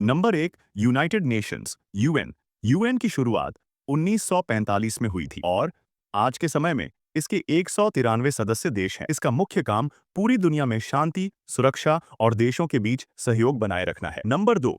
Number एक, United Nations UN. UN की शुरुआत 1945 में हुई थी और आज के समय में इसके 193 सदस्य देश हैं। इसका मुख्य काम पूरी दुनिया में शांति, सुरक्षा और देशों के बीच सहयोग बनाए रखना है। नंबर दो,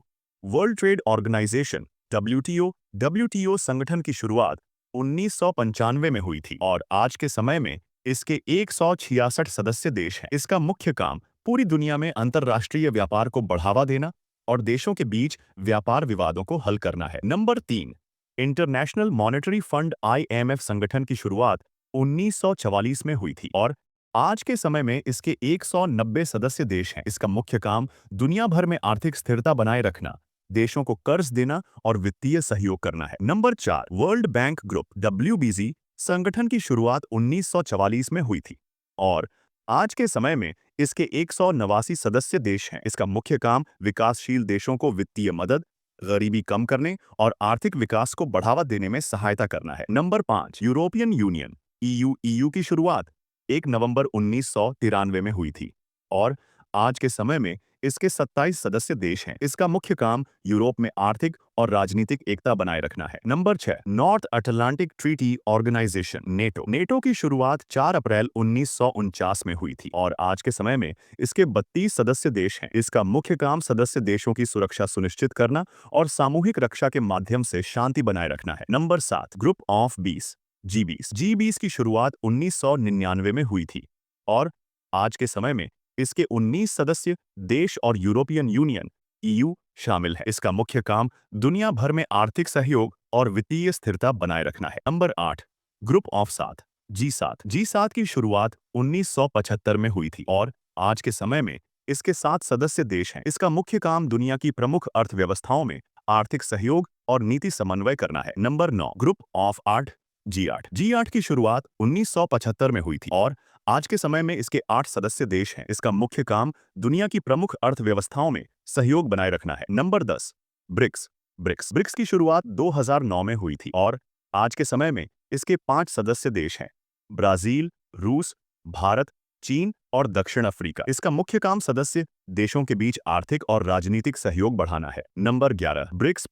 world trade organization WTO. WTO संगठन की शुरुआत 1995 में हुई थी और आज के समय में इसके 166 सदस्य देश हैं। इसका मुख्य काम पूरी दुनिया में अंतर्राष्ट्रीय व्यापार को बढ़ावा देना और देशों के बीच व्यापार विवादों को हल करना है। नंबर तीन, इंटरनेशनल मॉनेटरी फंड आईएमएफ संगठन की शुरुआत 1944 में हुई थी और आज के समय में इसके 190 सदस्य देश हैं। इसका मुख्य काम दुनिया भर में आर्थिक स्थिरता बनाए रखना, देशों को कर्ज देना और वित्तीय सहयोग करना है। नंबर चार, वर्ल्ड बैंक ग्रुप डब्ल्यूबीजी संगठन की शुरुआत 1944 में हुई थी और आज के समय में इसके 189 सदस्य देश हैं। इसका मुख्य काम विकासशील देशों को वित्तीय मदद, गरीबी कम करने और आर्थिक विकास को बढ़ावा देने में सहायता करना है। नंबर पाँच, यूरोपियन यूनियन ईयू। ईयू की शुरुआत 1 नवंबर 1993 में हुई थी और आज के समय में इसके 27 सदस्य देश हैं। इसका मुख्य काम यूरोप में आर्थिक और राजनीतिक एकता बनाए रखना है। Number 6, North Atlantic treaty organization NATO. NATO की शुरुआत 4 अप्रैल 1949 में हुई थी और आज के समय में इसके 32 सदस्य देश हैं। इसका मुख्य काम सदस्य देशों की सुरक्षा सुनिश्चित करना और सामूहिक रक्षा के माध्यम से शांति बनाए रखना है। नंबर 7, ग्रुप ऑफ 20 जी 20। जी 20 की शुरुआत 1999 में हुई थी और आज के समय में इसके 19 सदस्य देश और यूरोपियन यूनियन ईयू शामिल है। इसका मुख्य काम दुनिया भर में आर्थिक सहयोग और वित्तीय स्थिरता बनाए रखना है। नंबर 8, ग्रुप ऑफ 7 जी 7। जी 7 की शुरुआत 1975 में हुई थी और आज के समय में इसके 7 सदस्य देश हैं। इसका मुख्य काम दुनिया की प्रमुख अर्थव्यवस्थाओं में आर्थिक सहयोग और नीति समन्वय करना है। नंबर 9, ग्रुप ऑफ 8 जी 8। जी 8 की शुरुआत 1975 में हुई थी और आज के समय में इसके 8 सदस्य देश हैं। इसका मुख्य काम दुनिया की प्रमुख अर्थव्यवस्थाओं में सहयोग बनाए रखना है। Number 10, BRICS. ब्रिक्स की शुरुआत 2009 में हुई थी और आज के समय में इसके 5 सदस्य देश हैं। ब्राजील, रूस, भारत, चीन और दक्षिण अफ्रीका। इसका मुख्य काम सदस्य देशों के बीच आर्थिक और राजनीतिक सहयोग बढ़ाना है। नंबर 11, ब्रिक्स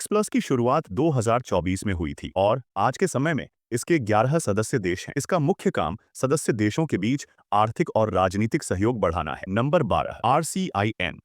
प्लस की शुरुआत 2024 में हुई थी और आज के समय में इसके 11 सदस्य देश हैं। इसका मुख्य काम सदस्य देशों के बीच आर्थिक और राजनीतिक सहयोग बढ़ाना है। नंबर 12, आरसीआईएन।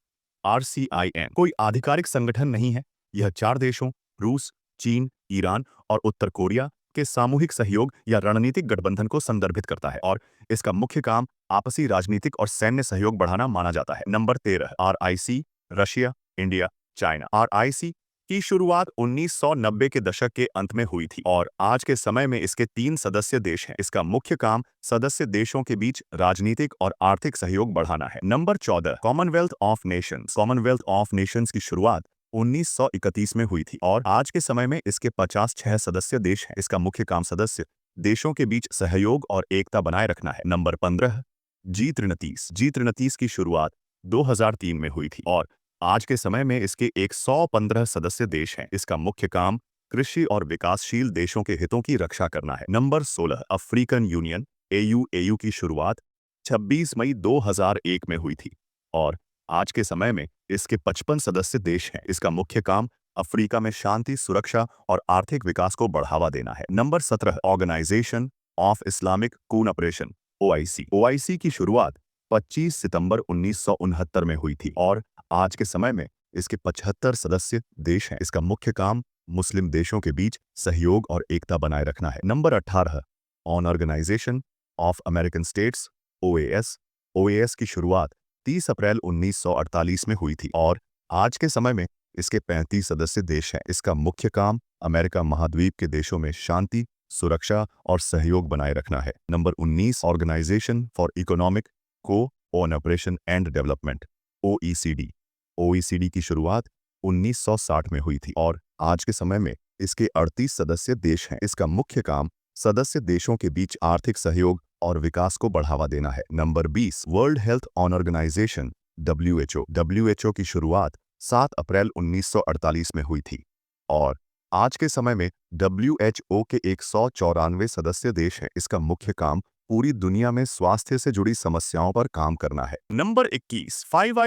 आरसीआईएन कोई आधिकारिक संगठन नहीं है। यह 4 देशों रूस, चीन, ईरान और उत्तर कोरिया के सामूहिक सहयोग या रणनीतिक गठबंधन को संदर्भित करता है और इसका मुख्य काम आपसी राजनीतिक और सैन्य सहयोग बढ़ाना माना जाता है। Number 13, RIC. Russia, India, China. RIC की शुरुआत 1990 के दशक के अंत में हुई थी और आज के समय में इसके 3 सदस्य देश हैं। इसका मुख्य काम सदस्य देशों के बीच राजनीतिक और आर्थिक सहयोग बढ़ाना है। Number 14, Commonwealth of Nations. Commonwealth of Nations की शुरुआत 1931 में हुई थी और आज के समय में इसके 56 सदस्य देश हैं। इसका मुख्य काम सदस्य देशों के बीच सहयोग और एकता बनाए रखना है। नंबर 15, जी 33 की शुरुआत 2003 में हुई थी और आज के समय में इसके 115 सदस्य देश हैं। इसका मुख्य काम कृषि और विकासशील देशों के हितों की रक्षा करना है। Number 16, African union AU. AU की शुरुआत 26 मई 2001 में हुई थी और आज के समय में इसके 55 सदस्य देश हैं। इसका मुख्य काम अफ्रीका में शांति, सुरक्षा और आर्थिक विकास को बढ़ावा देना है। Number 17, organization of Islamic cooperation OIC. OIC की शुरुआत 25 सितंबर 1969 में हुई थी और आज के समय में इसके 75 सदस्य देश हैं। इसका मुख्य काम मुस्लिम देशों के बीच सहयोग और एकता बनाए रखना है। Number 18, on organization of American states OAS. OAS की शुरुआत 30 अप्रैल 1948 में हुई थी और आज के समय में इसके 35 सदस्य देश हैं। इसका मुख्य काम अमेरिका महाद्वीप के देशों में शांति, सुरक्षा और सहयोग बनाए रखना है। Number 19, organization for economic cooperation and development OECD. OECD की शुरुआत 1960 में हुई थी और आज के समय में इसके 38 सदस्य देश हैं। इसका मुख्य काम सदस्य देशों के बीच आर्थिक सहयोग और विकास को बढ़ावा देना है। Number 20, world health organization WHO. WHO की शुरुआत 7 अप्रैल 1948 में हुई थी और आज के समय में डब्ल्यूएचओ के 194 सदस्य देश हैं। इसका मुख्य काम पूरी दुनिया में स्वास्थ्य से जुड़ी समस्याओं पर काम करना है। नंबर 21 फाइव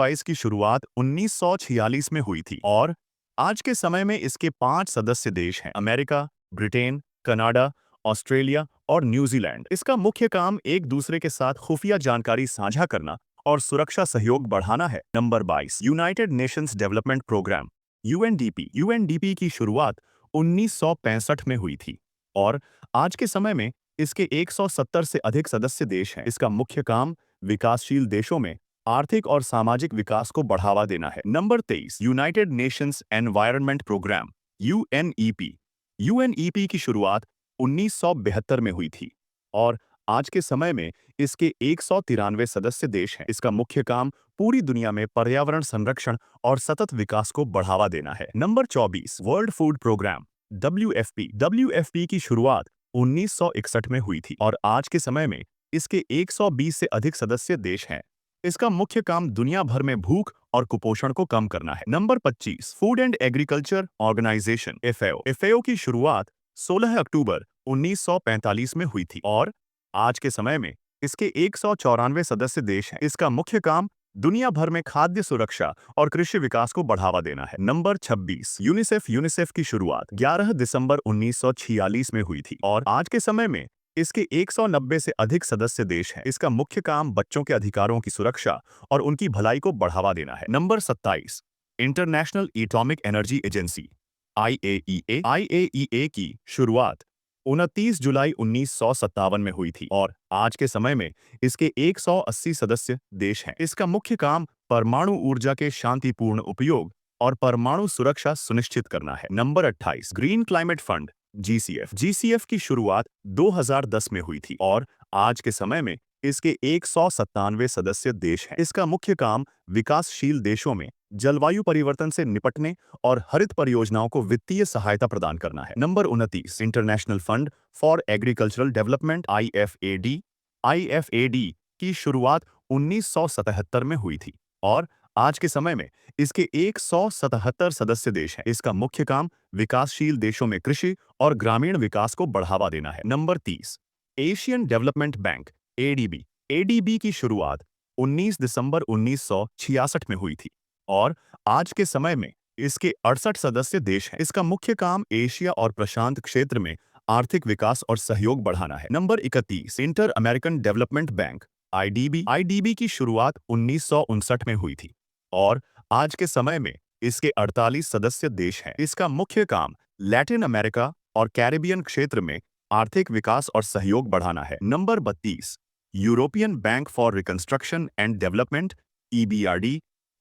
आइज की शुरुआत 1946 में हुई थी और आज के समय में इसके 5 सदस्य देश हैं अमेरिका, ब्रिटेन, कनाडा, ऑस्ट्रेलिया और न्यूजीलैंड। इसका मुख्य काम एक दूसरे के साथ खुफिया जानकारी साझा करना और सुरक्षा सहयोग बढ़ाना है। Number 22 United Nations development programme UNDP की शुरुआत 1965 में हुई थी और आज के समय में इसके 170 से अधिक सदस्य देश हैं। इसका मुख्य काम विकासशील देशों में आर्थिक और सामाजिक विकास को बढ़ावा देना है। Number 23 United Nations environment programme UNEP की शुरुआत 1972 में हुई थी और आज के समय में इसके 193 सदस्य देश हैं। इसका मुख्य काम पूरी दुनिया में पर्यावरण संरक्षण और सतत विकास को बढ़ावा देना है। Number 24 world food programme WFP की शुरुआत 1961 में हुई थी और आज के समय में इसके 120 से अधिक सदस्य देश हैं। इसका मुख्य काम दुनिया भर में भूख और कुपोषण को कम करना है। Number 25 food and agriculture organization FAO की शुरुआत 16 अक्टूबर 1945 में हुई थी और आज के समय में इसके 194 सदस्य देश हैं। इसका मुख्य काम दुनिया भर में खाद्य सुरक्षा और कृषि विकास को बढ़ावा देना है। नंबर 26 यूनिसेफ की शुरुआत 11 दिसंबर 1946 में हुई थी और आज के समय में इसके 190 से अधिक सदस्य देश हैं। इसका मुख्य काम बच्चों के अधिकारों की सुरक्षा और उनकी भलाई को बढ़ावा देना है। Number 27 international atomic energy agency IAEA की शुरुआत 29 जुलाई 1957 में हुई थी और आज के समय में इसके 180 सदस्य देश हैं। इसका मुख्य काम परमाणु ऊर्जा के शांतिपूर्ण उपयोग और परमाणु सुरक्षा सुनिश्चित करना है। Number 28 green climate fund GCF की शुरुआत 2010 में हुई थी और आज के समय में इसके 197 सदस्य देश हैं। इसका मुख्य काम विकासशील देशों में जलवायु परिवर्तन से निपटने और हरित परियोजनाओं को वित्तीय सहायता प्रदान करना है। Number 29 international fund for agricultural development IFAD की शुरुआत 1977 में हुई थी और आज के समय में इसके 177 सदस्य देश हैं। इसका मुख्य काम विकासशील देशों में कृषि और ग्रामीण विकास को बढ़ावा देना है। Number 30 Asian development bank ADB की शुरुआत 19 दिसंबर 1966 में हुई थी और आज के समय में इसके 68 सदस्य देश हैं। इसका मुख्य काम एशिया और प्रशांत क्षेत्र में आर्थिक विकास और सहयोग बढ़ाना है। Number 31 inter American development bank IDB की शुरुआत 1959 में हुई थी और आज के समय में इसके 48 सदस्य देश हैं। इसका मुख्य काम लैटिन अमेरिका और कैरिबियन क्षेत्र में आर्थिक विकास और सहयोग बढ़ाना है। Number 32 European Bank for Reconstruction and Development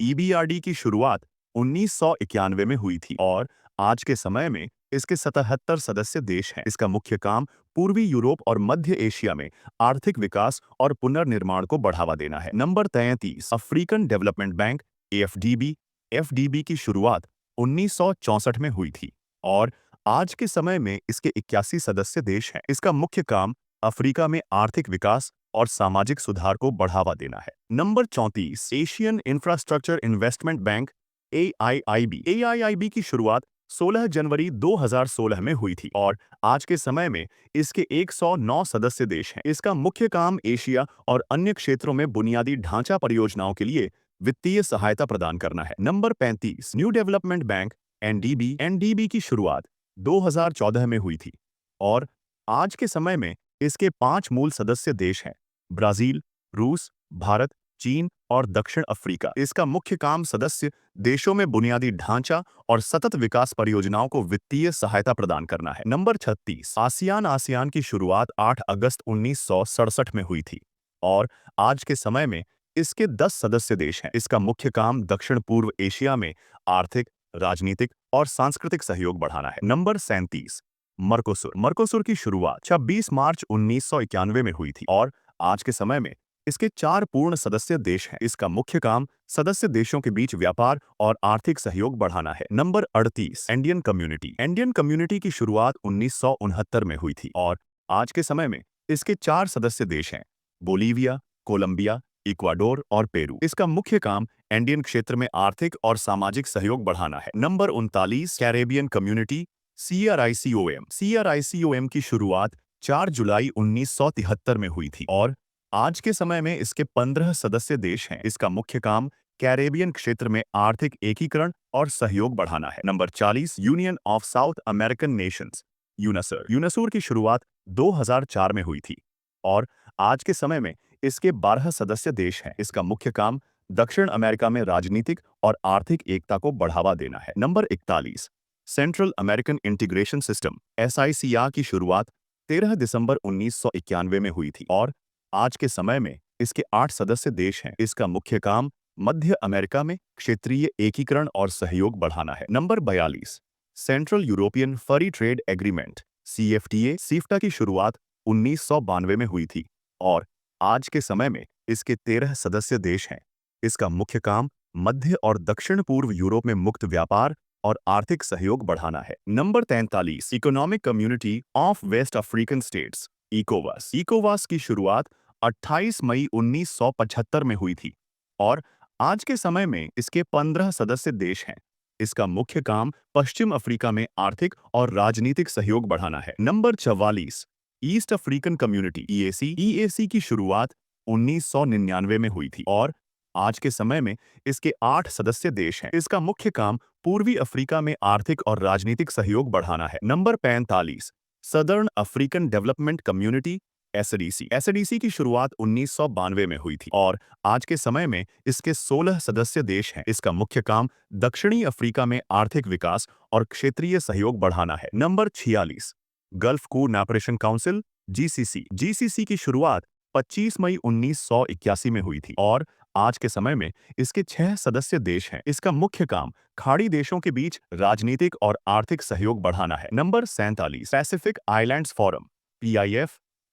EBRD की शुरुआत 1991 में हुई थी और आज के समय में इसके 77 सदस्य देश हैं। इसका मुख्य काम पूर्वी यूरोप और मध्य एशिया में आर्थिक विकास और पुनर्निर्माण को बढ़ावा देना है। नंबर 33 अफ्रीकन डेवलपमेंट बैंक एफडीबी की शुरुआत 1964 में हुई थी और आज के समय में इसके 81 सदस्य देश हैं। इसका मुख्य काम अफ्रीका में आर्थिक विकास और सामाजिक सुधार को बढ़ावा देना है। Number 34 Asian infrastructure investment bank AIIB की शुरुआत 16 जनवरी 2016 में हुई थी और आज के समय में इसके 109 सदस्य देश हैं। इसका मुख्य काम एशिया और अन्य क्षेत्रों में बुनियादी ढांचा परियोजनाओं के लिए वित्तीय सहायता प्रदान करना है। Number 35 new development bank NDB की शुरुआत 2014 में हुई थी और आज के समय में इसके 5 मूल सदस्य देश हैं ब्राजील, रूस, भारत, चीन और दक्षिण अफ्रीका। इसका मुख्य काम सदस्य देशों में बुनियादी ढांचा और सतत विकास परियोजनाओं को वित्तीय सहायता प्रदान करना है। नंबर 36 आसियान की शुरुआत 8 अगस्त 1967 में हुई थी और आज के समय में इसके 10 सदस्य देश हैं। इसका मुख्य काम दक्षिण पूर्व एशिया में आर्थिक, राजनीतिक और सांस्कृतिक सहयोग बढ़ाना है। नंबर 37 मर्कोसुर की शुरुआत 26 मार्च 1991 में हुई थी और आज के समय में इसके 4 पूर्ण सदस्य देश हैं। इसका मुख्य काम सदस्य देशों के बीच व्यापार और आर्थिक सहयोग बढ़ाना है। नंबर 38 इंडियन कम्युनिटी की शुरुआत 1969 में हुई थी और आज के समय में इसके 4 सदस्य देश हैं बोलीविया, कोलंबिया, इक्वाडोर और पेरू। इसका मुख्य काम इंडियन क्षेत्र में आर्थिक और सामाजिक सहयोग बढ़ाना है। नंबर 39 कैरेबियन कम्युनिटी सीआरआईसीओएम की शुरुआत 4 जुलाई 1973 में हुई थी और आज के समय में इसके 15 सदस्य देश हैं। इसका मुख्य काम कैरेबियन क्षेत्र में आर्थिक एकीकरण और सहयोग बढ़ाना है। Number 40 Union of South American Nations UNASUR. UNASUR की शुरुआत 2004 में हुई थी और आज के समय में इसके 12 सदस्य देश हैं। इसका मुख्य काम दक्षिण अमेरिका में राजनीतिक और आर्थिक एकता को बढ़ावा देना है। Number 41 central American integration system SICR की शुरुआत 13 दिसंबर 1991 में हुई थी और आज के समय में इसके 8 सदस्य देश हैं। इसका मुख्य काम मध्य अमेरिका में क्षेत्रीय एकीकरण और सहयोग बढ़ाना है। Number 42 central European free trade agreement CFTA सीफ्टा की शुरुआत 1992 में हुई थी और आज के समय में इसके 13 सदस्य देश हैं। इसका मुख्य काम मध्य और दक्षिण पूर्व यूरोप में मुक्त व्यापार और आर्थिक सहयोग बढ़ाना है। Number 43 Economic Community of West African States इकोवास। इकोवास की शुरुआत 28 मई 1975 में हुई थी और आज के समय में इसके 15 सदस्य देश हैं। इसका मुख्य काम पश्चिम अफ्रीका में आर्थिक और राजनीतिक सहयोग बढ़ाना है। Number 44 east African community EAC की शुरुआत 1999 में हुई थी और आज के समय में इसके 8 सदस्य देश हैं। इसका मुख्य काम पूर्वी अफ्रीका में आर्थिक और राजनीतिक सहयोग बढ़ाना है। Number 45 southern African development community SADC की शुरुआत 1992 में हुई थी और आज के समय में इसके 16 सदस्य देश हैं। इसका मुख्य काम दक्षिणी अफ्रीका में आर्थिक विकास और क्षेत्रीय सहयोग बढ़ाना है। Number 46 gulf cooperation council GCC की शुरुआत 25 मई 1981 में हुई थी और आज के समय में इसके 6 सदस्य देश हैं। इसका मुख्य काम खाड़ी देशों के बीच राजनीतिक और आर्थिक सहयोग बढ़ाना है। Number 47 Pacific islands forum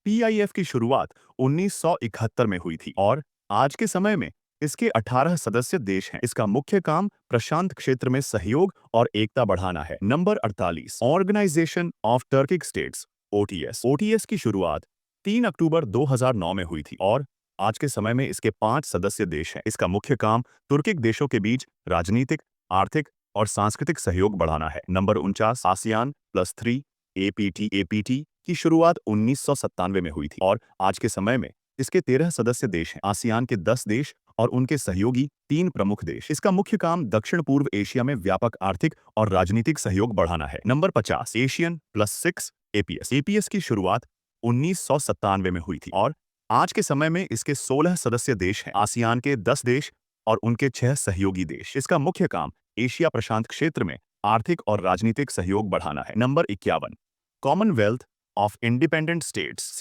PIF की शुरुआत 1971 में हुई थी और आज के समय में इसके 18 सदस्य देश हैं। इसका मुख्य काम प्रशांत क्षेत्र में सहयोग और एकता बढ़ाना है। Number 48 organization of Turkic states OTS की शुरुआत 3 अक्टूबर 2009 में हुई थी और आज के समय में इसके 5 सदस्य देश हैं। इसका मुख्य काम तुर्किक देशों के बीच राजनीतिक, आर्थिक और सांस्कृतिक सहयोग बढ़ाना है। नंबर 49 ASEAN+3 APT की शुरुआत 1997 में हुई थी और आज के समय में इसके 13 सदस्य देश हैं। आसियान के 10 देश और उनके सहयोगी 3 प्रमुख देश। इसका मुख्य काम दक्षिण पूर्व एशिया में व्यापक आर्थिक और राजनीतिक सहयोग बढ़ाना है। नंबर 50 ASEAN+6 APS की शुरुआत 1997 में हुई थी और आज के समय में इसके 16 सदस्य देश हैं। आसियान के 10 देश और उनके 6 सहयोगी देश। इसका मुख्य काम एशिया प्रशांत क्षेत्र में आर्थिक और राजनीतिक सहयोग बढ़ाना है। Number 51 Commonwealth of independent states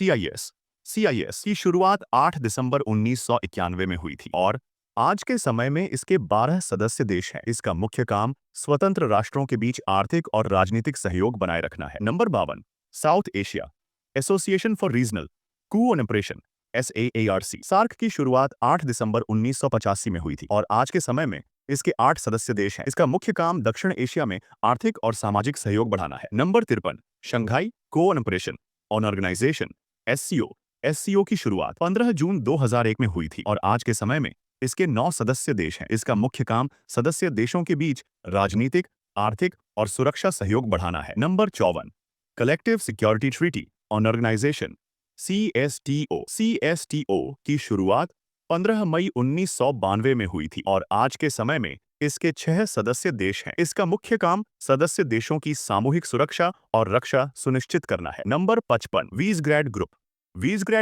CIS की शुरुआत 8 दिसंबर 1991 में हुई थी और आज के समय में इसके 12 सदस्य देश हैं। इसका मुख्य काम स्वतंत्र राष्ट्रों के बीच आर्थिक और राजनीतिक सहयोग बनाए रखना है। Number 52 south Asia association for regional cooperation SAARC की शुरुआत 8 दिसंबर 1985 में हुई थी और आज के समय में इसके 8 सदस्य देश हैं। इसका मुख्य काम दक्षिण एशिया में आर्थिक और सामाजिक सहयोग बढ़ाना है। Number 53 Shanghai cooperation organization SCO की शुरुआत 15 जून 2001 में हुई थी और आज के समय में इसके 9 सदस्य देश हैं। इसका मुख्य काम सदस्य देशों के बीच राजनीतिक, आर्थिक और सुरक्षा सहयोग बढ़ाना है। Number 54 collective security treaty on organization CSTO की शुरुआत 15 मई 1992 में हुई थी और आज के समय में इसके 6 सदस्य देश हैं। इसका मुख्य काम सदस्य देशों की सामूहिक सुरक्षा और रक्षा सुनिश्चित करना है। नंबर 55 वीज़ग्रैड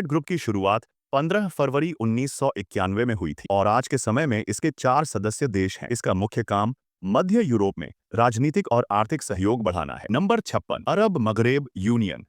ग्रुप की शुरुआत 15 फरवरी 1991 में हुई थी और आज के समय में इसके 4 सदस्य देश हैं। इसका मुख्य काम मध्य यूरोप में राजनीतिक और आर्थिक सहयोग बढ़ाना है। नंबर 56 अरब मगरेब यूनियन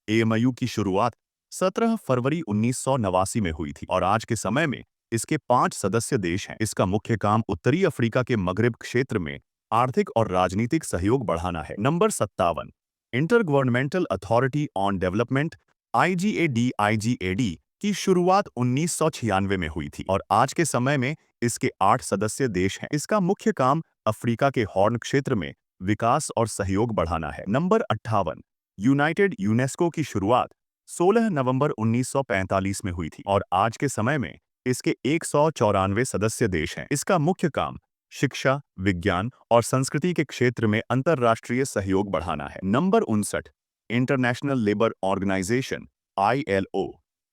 AMU की शुरुआत 17 फरवरी 1989 में हुई थी और आज के समय में इसके 5 सदस्य देश हैं। इसका मुख्य काम उत्तरी अफ्रीका के मगरेब क्षेत्र में आर्थिक और राजनीतिक सहयोग बढ़ाना है। Number 57 intergovernmental authority on development IGAD की शुरुआत 1996 में हुई थी और आज के समय में इसके 8 सदस्य देश हैं। इसका मुख्य काम अफ्रीका के हॉर्न क्षेत्र में विकास और सहयोग बढ़ाना है। नंबर 58 यूनाइटेड यूनेस्को की शुरुआत 16 नवंबर 1945 में हुई थी और आज के समय में इसके 194 सदस्य देश हैं। इसका मुख्य काम शिक्षा, विज्ञान और संस्कृति के क्षेत्र में अंतर्राष्ट्रीय सहयोग बढ़ाना है। Number 59 international labour organization ILO।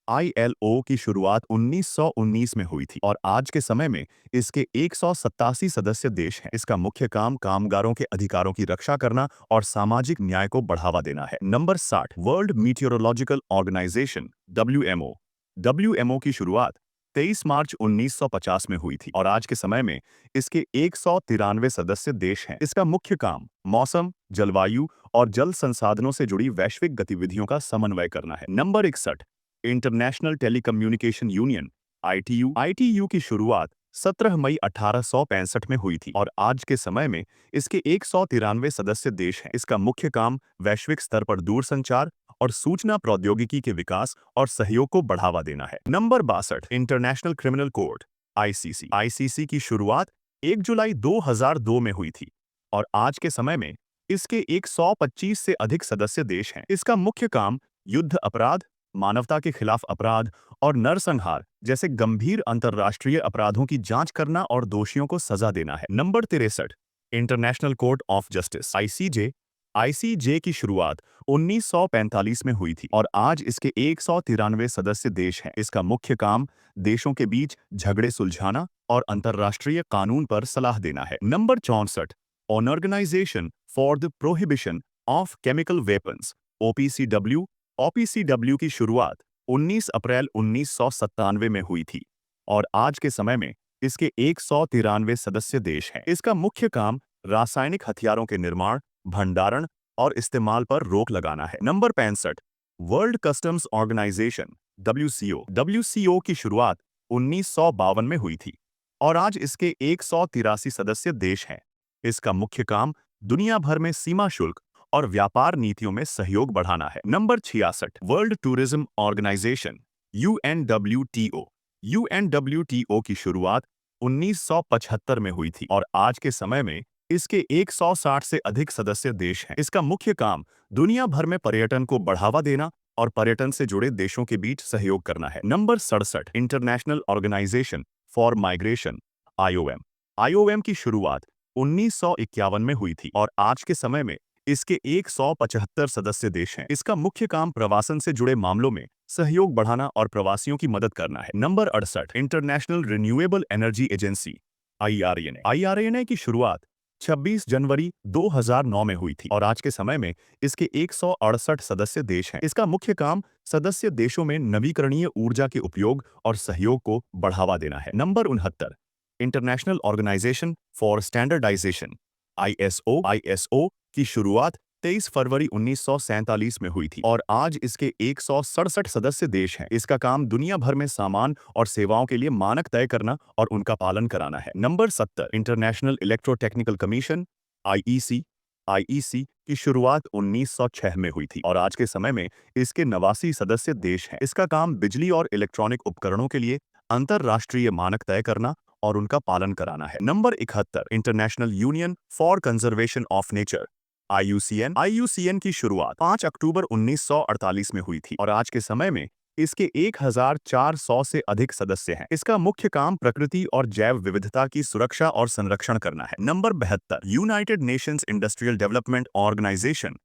ILO की शुरुआत 1919 में हुई थी और आज के समय में इसके 187 सदस्य देश हैं। इसका मुख्य काम कामगारों के अधिकारों की रक्षा करना और सामाजिक न्याय को बढ़ावा देना है। Number 60 world meteorological organization WMO। WMO की शुरुआत 23 मार्च 1950 में हुई थी और आज के समय में इसके 193 सदस्य देश हैं। इसका मुख्य काम मौसम, जलवायु और जल संसाधनों से जुड़ी वैश्विक गतिविधियों का समन्वय करना है। Number 61 international telecommunication union ITU। ITU की शुरुआत 17 मई 1865 में हुई थी और आज के समय में इसके 193 सदस्य देश हैं। इसका मुख्य काम वैश्विक स्तर पर दूरसंचार और सूचना प्रौद्योगिकी के विकास और सहयोग को बढ़ावा देना है। Number 62 international criminal court ICC। ICC की शुरुआत 1 जुलाई 2002 में हुई थी और आज के समय में इसके 125 से अधिक सदस्य देश हैं। इसका मुख्य काम युद्ध अपराध, मानवता के खिलाफ अपराध और नरसंहार जैसे गंभीर अंतर्राष्ट्रीय अपराधों की जांच करना और दोषियों को सजा देना है। Number 63 international court of justice ICJ। ICJ की शुरुआत 1945 में हुई थी और आज इसके 193 सदस्य देश हैं। इसका मुख्य काम देशों के बीच झगड़े सुलझाना और अंतर्राष्ट्रीय कानून पर सलाह देना है। Number 64 on organization for the prohibition of chemical weapons OPCW। OPCW की शुरुआत 19 अप्रैल 1997 में हुई थी और आज के समय में इसके 193 सदस्य देश हैं। इसका मुख्य काम रासायनिक हथियारों के निर्माण, भंडारण और इस्तेमाल पर रोक लगाना है। Number 65 world customs organization WCO। WCO की शुरुआत 1952 में हुई थी और आज इसके 183 सदस्य देश हैं। इसका मुख्य काम दुनिया भर में सीमा शुल्क और व्यापार नीतियों में सहयोग बढ़ाना है। Number 66 world tourism organization UNWTO। UNWTO की शुरुआत 1975 में हुई थी और आज के समय में इसके 160 से अधिक सदस्य देश हैं। इसका मुख्य काम दुनिया भर में पर्यटन को बढ़ावा देना और पर्यटन से जुड़े देशों के बीच सहयोग करना है। Number 67 international organization for migration IOM। IOM की शुरुआत 1951 में हुई थी और आज के समय में इसके 175 सदस्य देश हैं। इसका मुख्य काम प्रवासन से जुड़े मामलों में सहयोग बढ़ाना और प्रवासियों की मदद करना है। Number 68 international renewable energy agency IRENA। IRENA की शुरुआत 26 जनवरी 2009 में हुई थी और आज के समय में इसके 168 सदस्य देश हैं। इसका मुख्य काम सदस्य देशों में नवीकरणीय ऊर्जा के उपयोग और सहयोग को बढ़ावा देना है। Number 69 international organization for standardization ISO की शुरुआत 23 फरवरी 1947 में हुई थी और आज इसके 167 सदस्य देश हैं। इसका काम दुनिया भर में सामान और सेवाओं के लिए मानक तय करना और उनका पालन कराना है। Number 70 international electrotechnical commission IEC की शुरुआत 1906 में हुई थी और आज के समय में इसके 89 सदस्य देश हैं। इसका काम बिजली और इलेक्ट्रॉनिक उपकरणों के लिए अंतरराष्ट्रीय मानक तय करना और उनका पालन कराना है। Number 71 international union for conservation of nature IUCN की शुरुआत 5 अक्टूबर 1948 में हुई थी और आज के समय में इसके 1400 से अधिक सदस्य हैं। इसका मुख्य काम प्रकृति और जैव विविधता की सुरक्षा और संरक्षण करना है। Number 72 United Nations Industrial Development Organization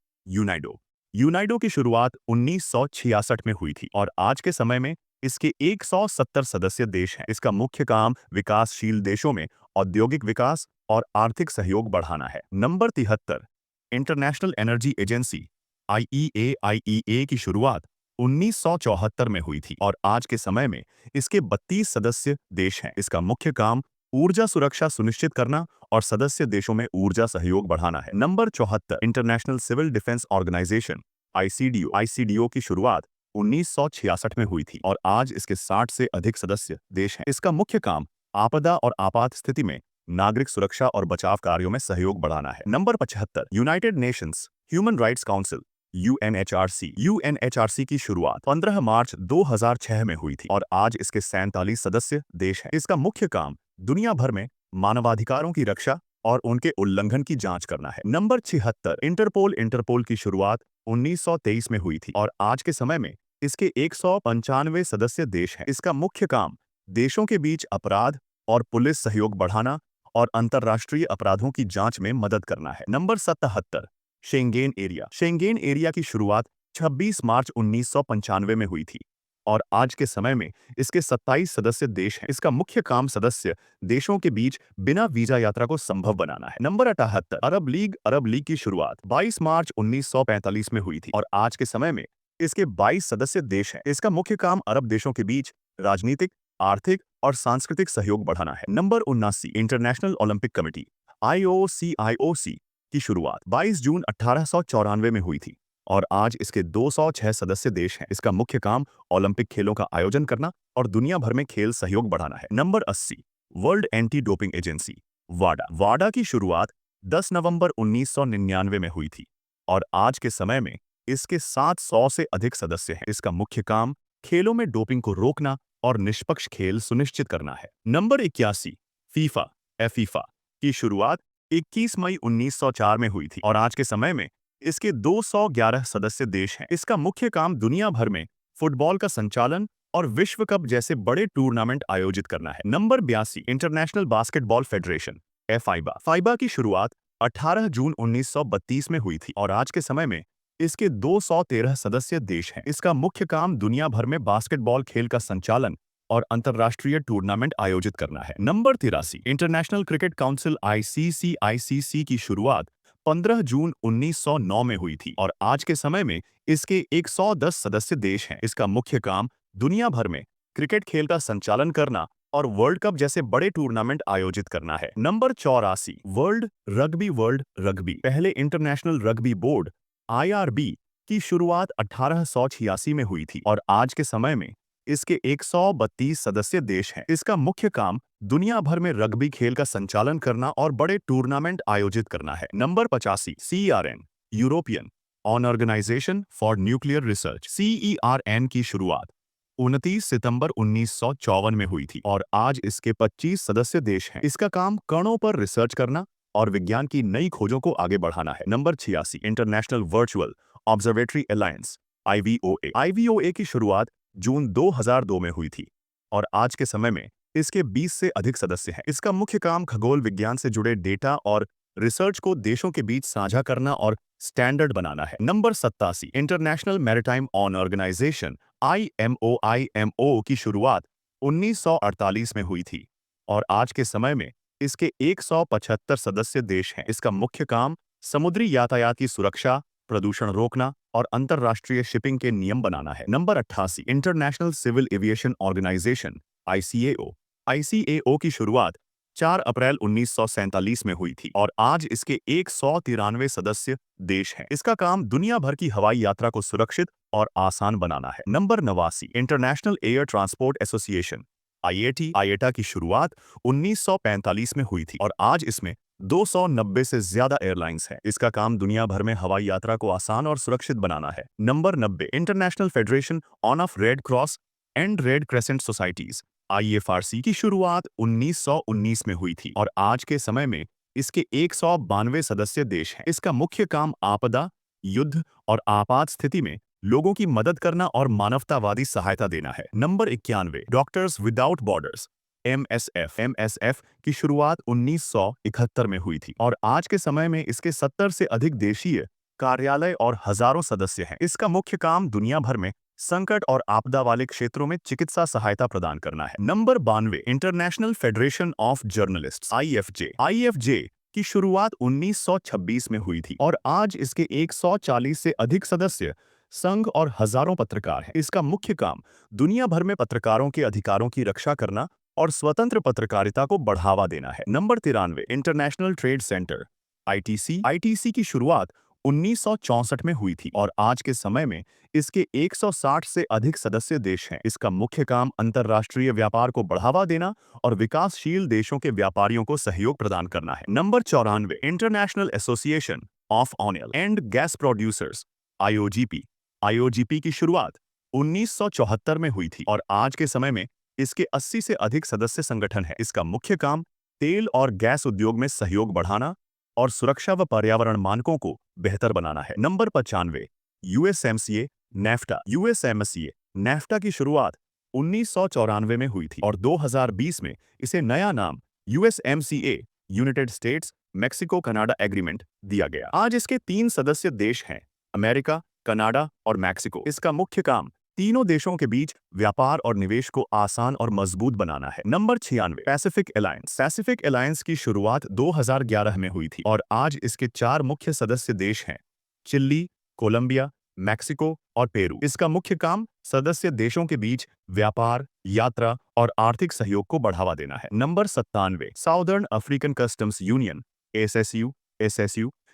UNIDO की शुरुआत 1966 में हुई थी और आज के समय में इसके 170 सदस्य देश हैं। इसका मुख्य काम विकासशील देशों में औद्योगिक विकास और आर्थिक सहयोग बढ़ाना है। Number 73 international energy agency IEA की शुरुआत 1974 में हुई थी और आज के समय में इसके 32 सदस्य देश हैं। इसका मुख्य काम ऊर्जा सुरक्षा सुनिश्चित करना और सदस्य देशों में ऊर्जा सहयोग बढ़ाना है। Number 74 international civil defence organization ICDO की शुरुआत 1966 में हुई थी और आज इसके 60 से अधिक सदस्य देश हैं। इसका मुख्य काम आपदा और आपात स्थिति में नागरिक सुरक्षा और बचाव कार्यों में सहयोग बढ़ाना है। Number 75 United Nations human rights council UNHRC की शुरुआत 15 मार्च 2006 में हुई थी और आज इसके 47 सदस्य देश हैं। इसका मुख्य काम दुनिया भर में मानवाधिकारों की रक्षा और उनके उल्लंघन की जांच करना है। नंबर 76 इंटरपोल की शुरुआत 1923 में हुई थी और आज के समय में इसके 195 सदस्य देश हैं। इसका मुख्य काम देशों के बीच अपराध और पुलिस सहयोग बढ़ाना और अंतर्राष्ट्रीय अपराधों की जांच में मदद करना है। नंबर 77 शेंगेन एरिया की शुरुआत 26 मार्च 1995 में हुई थी और आज के समय में इसके 27 सदस्य देश हैं। इसका मुख्य काम सदस्य देशों के बीच बिना वीजा यात्रा को संभव बनाना है। नंबर 78 अरब लीग की शुरुआत 22 मार्च 1945 में हुई थी और आज के समय में इसके 22 सदस्य देश हैं। इसका मुख्य काम अरब देशों के बीच राजनीतिक, आर्थिक और सांस्कृतिक सहयोग बढ़ाना है। Number 79 international Olympic committee IOC की शुरुआत 22 जून 1894 में हुई थी और आज इसके 206 सदस्य देश हैं। इसका मुख्य काम ओलंपिक खेलों का आयोजन करना और दुनिया भर में खेल सहयोग बढ़ाना है। Number 80 World Anti Doping Agency वाडा की शुरुआत 10 नवंबर 1999 में हुई थी और आज के समय में इसके 700 से अधिक सदस्य हैं। इसका मुख्य काम खेलों में डोपिंग को रोकना और निष्पक्ष खेल सुनिश्चित करना है। नंबर 81 फीफा की शुरुआत 21 मई 1904 में हुई थी और आज के समय में इसके 211 सदस्य देश हैं। इसका मुख्य काम दुनिया भर में फुटबॉल का संचालन और विश्व कप जैसे बड़े टूर्नामेंट आयोजित करना है। Number 82 international basketball federation FIBA की शुरुआत 18 जून 1932 में हुई थी और आज के समय में इसके 213 सदस्य देश हैं। इसका मुख्य काम दुनिया भर में बास्केटबॉल खेल का संचालन और अंतर्राष्ट्रीय टूर्नामेंट आयोजित करना है। Number 83 international cricket council ICC की शुरुआत 15 जून 1909 में हुई थी और आज के समय में इसके 110 सदस्य देश हैं। इसका मुख्य काम दुनिया भर में क्रिकेट खेल का संचालन करना और वर्ल्ड कप जैसे बड़े टूर्नामेंट आयोजित करना है। नंबर 84 वर्ल्ड रग्बी पहले इंटरनेशनल रग्बी बोर्ड IRB की शुरुआत 1886 में हुई थी और आज के समय में इसके 132 सदस्य देश हैं। इसका मुख्य काम दुनिया भर में रग्बी खेल का संचालन करना और बड़े टूर्नामेंट आयोजित करना है। Number 85 CERN European organization for nuclear research CERN की शुरुआत 29 सितंबर 1954 में हुई थी और आज इसके 25 सदस्य देश हैं। इसका काम कणों पर रिसर्च करना और विज्ञान की नई खोजों को आगे बढ़ाना है। Number 86 international virtual observatory alliance IVOA की शुरुआत जून 2002 में हुई थी और आज के समय में इसके 20 से अधिक सदस्य हैं। इसका मुख्य काम खगोल विज्ञान से जुड़े डेटा और रिसर्च को देशों के बीच साझा करना और स्टैंडर्ड बनाना है। Number 87 international maritime organization IMO की शुरुआत 1948 में हुई थी और आज के समय में इसके 175 सदस्य देश हैं। इसका मुख्य काम समुद्री यातायात की सुरक्षा, प्रदूषण रोकना और अंतर्राष्ट्रीय शिपिंग के नियम बनाना है। Number 88 international civil aviation organization ICAO की शुरुआत 4 अप्रैल 1947 में हुई थी और आज इसके 193 सदस्य देश हैं। इसका काम दुनिया भर की हवाई यात्रा को सुरक्षित और आसान बनाना है। Number 89 international air transport association IATA की शुरुआत 1945 में हुई थी और आज इसमें 290 से ज्यादा एयरलाइंस हैं। इसका काम दुनिया भर में हवाई यात्रा को आसान और सुरक्षित बनाना है। Number 90 international federation of red cross and red crescent societies IFRC की शुरुआत 1919 में हुई थी और आज के समय में इसके 192 सदस्य देश हैं। इसका मुख्य काम आपदा, युद्ध और आपात स्थिति में लोगों की मदद करना और मानवतावादी सहायता देना है। Number 91 doctors without borders MSF की शुरुआत 1971 में हुई थी और आज के समय में इसके 70 से अधिक देशीय कार्यालय और हजारों सदस्य हैं। इसका मुख्य काम दुनिया भर में संकट और आपदा वाले क्षेत्रों में चिकित्सा सहायता प्रदान करना है। Number 92 international federation of journalists IFJ की शुरुआत 1926 में हुई थी और आज इसके 140 से अधिक सदस्य संघ और हजारों पत्रकार हैं। इसका मुख्य काम दुनिया भर में पत्रकारों के अधिकारों की रक्षा करना और स्वतंत्र पत्रकारिता को बढ़ावा देना है। Number 93 international trade centre ITC की शुरुआत 1964 में हुई थी और आज के समय में इसके 160 से अधिक सदस्य देश हैं। इसका मुख्य काम अंतर्राष्ट्रीय व्यापार को बढ़ावा देना और विकासशील देशों के व्यापारियों को सहयोग प्रदान करना है। Number 94 international association of oil and gas producers IOGP की शुरुआत 1974 में हुई थी और आज के समय में इसके 80 से अधिक सदस्य संगठन हैं। इसका मुख्य काम तेल और गैस उद्योग में सहयोग बढ़ाना और सुरक्षा व पर्यावरण मानकों को बेहतर बनाना है। नंबर 95 NAFTA की शुरुआत 1994 में हुई थी और 2020 में इसे नया नाम USMCA United states Mexico Canada agreement दिया गया। आज इसके 3 सदस्य देश हैं, अमेरिका, कनाडा और मैक्सिको। इसका मुख्य काम तीनों देशों के बीच व्यापार और निवेश को आसान और मजबूत बनाना है। Number 96, Pacific alliance. Pacific alliance की शुरुआत 2011 में हुई थी और आज इसके 4 मुख्य सदस्य देश हैं, चिली, कोलंबिया, मैक्सिको और पेरू। इसका मुख्य काम सदस्य देशों के बीच व्यापार, यात्रा और आर्थिक सहयोग को बढ़ावा देना है। Number 97, southern African customs union SSU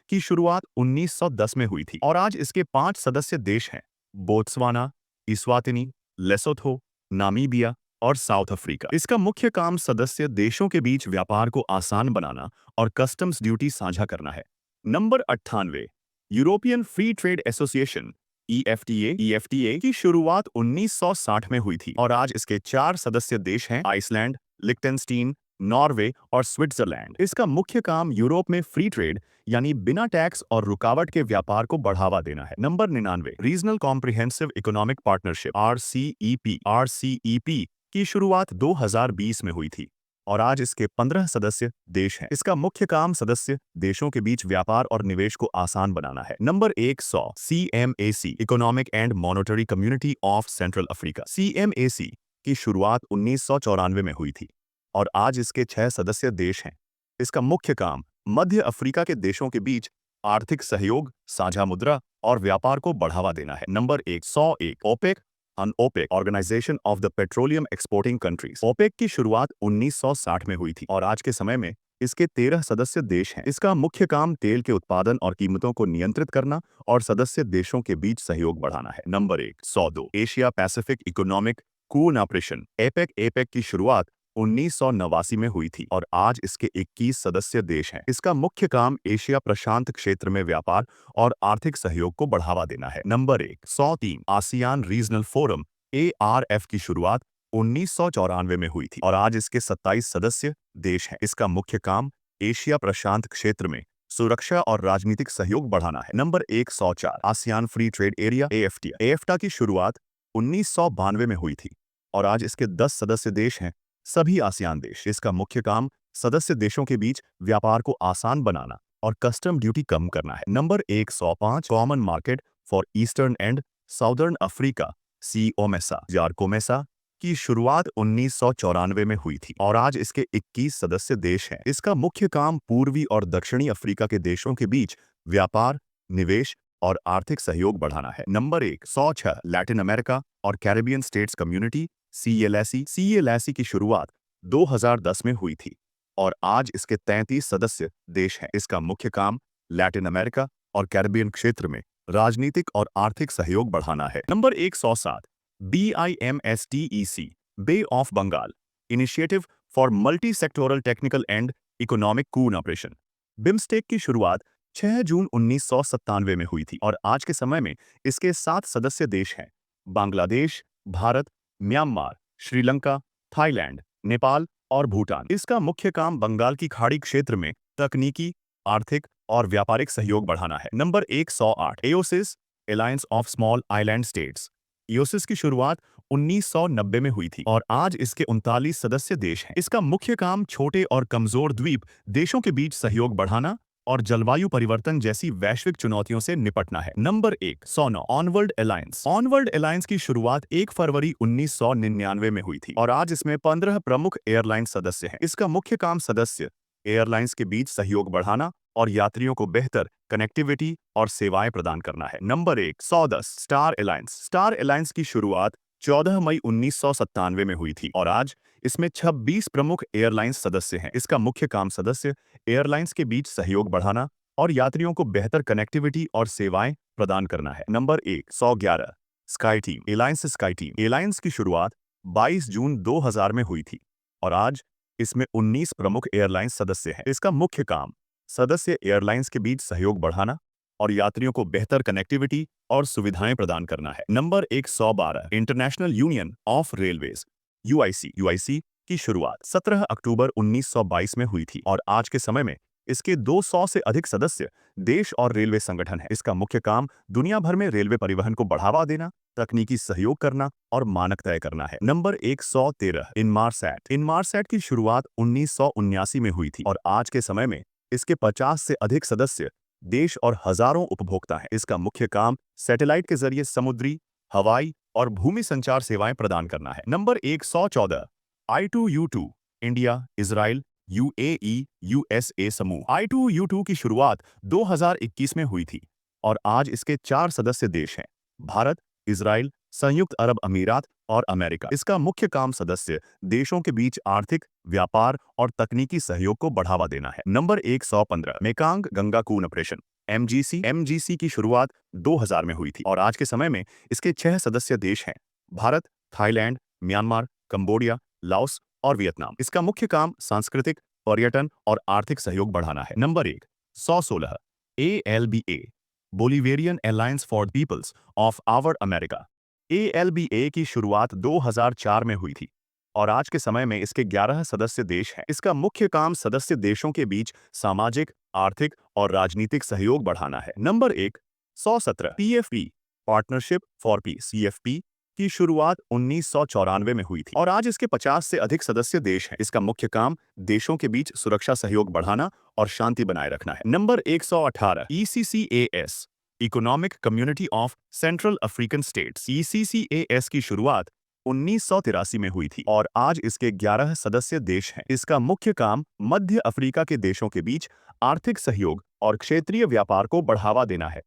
की शुरुआत 1910 में हुई थी और आज इसके 5 सदस्य देश हैं, बोत्सवाना, इस्वातिनी, लेसोथो, नामीबिया और साउथ अफ्रीका। इसका मुख्य काम सदस्य देशों के बीच व्यापार को आसान बनाना और कस्टम्स ड्यूटी साझा करना है। Number 98, European free trade association EFTA की शुरुआत 1960 में हुई थी और आज इसके 4 सदस्य देश हैं, आइसलैंड, लिक्टेनस्टीन, नॉर्वे और स्विट्जरलैंड। इसका मुख्य काम यूरोप में फ्री ट्रेड यानी बिना टैक्स और रुकावट के व्यापार को बढ़ावा देना है। Number 99, regional comprehensive economic partnership RCEP की शुरुआत 2020 में हुई थी और आज इसके 15 सदस्य देश हैं। इसका मुख्य काम सदस्य देशों के बीच व्यापार और निवेश को आसान बनाना है। Number 100, CEMAC Economic and Monetary Community of Central Africa. CEMAC की शुरुआत 1994 में हुई थी और आज इसके 6 सदस्य देश हैं। इसका मुख्य काम मध्य अफ्रीका के देशों के बीच आर्थिक सहयोग, साझा मुद्रा और व्यापार को बढ़ावा देना है। Number 101, OPEC OPEC organization of the petroleum exporting countries. OPEC की शुरुआत 1960 में हुई थी और आज के समय में इसके 13 सदस्य देश हैं। इसका मुख्य काम तेल के उत्पादन और कीमतों को नियंत्रित करना और सदस्य देशों के बीच सहयोग बढ़ाना है। Number 102, Asia Pacific economic cooperation APEC की शुरुआत 1989 में हुई थी और आज इसके 21 सदस्य देश हैं। इसका मुख्य काम एशिया प्रशांत क्षेत्र में व्यापार और आर्थिक सहयोग को बढ़ावा देना है। Number 103, ASEAN regional forum ARF की शुरुआत 1994 में हुई थी और आज इसके 27 सदस्य देश हैं। इसका मुख्य काम एशिया प्रशांत क्षेत्र में सुरक्षा और राजनीतिक सहयोग बढ़ाना है। Number 104, ASEAN free trade area AFTA की शुरुआत 1992 में हुई थी और आज इसके 10 सदस्य देश हैं, सभी आसियान देश। इसका मुख्य काम सदस्य देशों के बीच व्यापार को आसान बनाना और कस्टम ड्यूटी कम करना है। Number 105, common market for eastern and southern Africa COMESA की शुरुआत 1994 में हुई थी और आज इसके 21 सदस्य देश हैं। इसका मुख्य काम पूर्वी और दक्षिणी अफ्रीका के देशों के बीच व्यापार, निवेश और आर्थिक सहयोग बढ़ाना है। नंबर 106, लैटिन अमेरिका और कैरिबियन स्टेट्स कम्युनिटी CLAC की शुरुआत 2010 में हुई थी और आज इसके 33 सदस्य देश हैं। इसका मुख्य काम लैटिन अमेरिका और कैरिबियन क्षेत्र में राजनीतिक और आर्थिक सहयोग बढ़ाना है। Number 107, BIMSTEC bay of Bengal initiative for multi sectoral technical and economic cooperation BIMSTEC की शुरुआत 6 जून 1997 में हुई थी और आज के समय में इसके 7 सदस्य देश हैं, बांग्लादेश, भारत, म्यांमार, श्रीलंका, थाईलैंड, नेपाल और भूटान। इसका मुख्य काम बंगाल की खाड़ी क्षेत्र में तकनीकी, आर्थिक और व्यापारिक सहयोग बढ़ाना है। Number 108, AOSIS Alliance of Small Island States. AOSIS की शुरुआत 1990 में हुई थी और आज इसके 39 सदस्य देश हैं। इसका मुख्य काम छोटे और कमजोर द्वीप देशों के बीच सहयोग बढ़ाना और जलवायु परिवर्तन जैसी वैश्विक चुनौतियों से निपटना है। नंबर 109, ऑनवर्ल्ड अलायंस की शुरुआत 1 फरवरी 1999 में हुई थी और आज इसमें 15 प्रमुख एयरलाइन सदस्य हैं। इसका मुख्य काम सदस्य एयरलाइंस के बीच सहयोग बढ़ाना और यात्रियों को बेहतर कनेक्टिविटी और सेवाएं प्रदान करना है। नंबर 110, स्टार अलायंस की शुरुआत 14 मई 1997 में हुई थी और आज इसमें 26 प्रमुख एयरलाइंस सदस्य हैं। इसका मुख्य काम सदस्य एयरलाइंस के बीच सहयोग बढ़ाना और यात्रियों को बेहतर कनेक्टिविटी और सेवाएं प्रदान करना है। नंबर 111, स्काई टीम एयरलाइंस की शुरुआत 22 जून 2000 में हुई थी और आज इसमें 19 प्रमुख एयरलाइंस सदस्य हैं। इसका मुख्य काम सदस्य एयरलाइंस के बीच सहयोग बढ़ाना और यात्रियों को बेहतर कनेक्टिविटी और सुविधाएं प्रदान करना है। Number 112, international union of railways UIC की शुरुआत 17 अक्टूबर 1922 में हुई थी और आज के समय में इसके 200 से अधिक सदस्य देश और रेलवे संगठन हैं। इसका मुख्य काम दुनिया भर में रेलवे परिवहन को बढ़ावा देना, तकनीकी सहयोग करना और मानक तय करना है। Number 113 Inmarsat. इनमारसैट की शुरुआत 1979 में हुई थी और आज के समय में इसके 50 से अधिक सदस्य देश और हजारों उपभोक्ता हैं। इसका मुख्य काम सैटेलाइट के जरिए समुद्री, हवाई और भूमि संचार सेवाएं प्रदान करना है। Number 114 I2U2 India, Israel, UAE, USA समूह। I2U2 की शुरुआत 2021 में हुई थी और आज इसके 4 सदस्य देश हैं: भारत, इजराइल, संयुक्त अरब अमीरात और अमेरिका। इसका मुख्य काम सदस्य देशों के बीच आर्थिक, व्यापार और तकनीकी सहयोग को बढ़ावा देना है। नंबर 115 मेकांग गंगा कून ऑपरेशन MGC की शुरुआत 2000 में हुई थी और आज के समय में इसके 6 सदस्य देश हैं: Bharat, Thailand, Myanmar, Cambodia, Laos और वियतनाम। इसका मुख्य काम सांस्कृतिक, पर्यटन और आर्थिक सहयोग बढ़ाना है। Number 116 ALBA Bolivarian alliance for peoples of our America. ALBA की शुरुआत 2004 में हुई थी और आज के समय में इसके 11 सदस्य देश हैं। इसका मुख्य काम सदस्य देशों के बीच सामाजिक, आर्थिक और राजनीतिक सहयोग बढ़ाना है। Number 117 PFP partnership for piece CFP की शुरुआत 1994 में हुई थी और आज इसके 50 से अधिक सदस्य देश हैं। इसका मुख्य काम देशों के बीच सुरक्षा सहयोग बढ़ाना और शांति बनाए रखना है। Number 118 ECCAS economic Community of central African states. ECCAS की शुरुआत 1983 में हुई थी और आज इसके 11 सदस्य देश हैं। इसका मुख्य काम मध्य अफ्रीका के देशों के बीच आर्थिक सहयोग और क्षेत्रीय व्यापार को बढ़ावा देना है।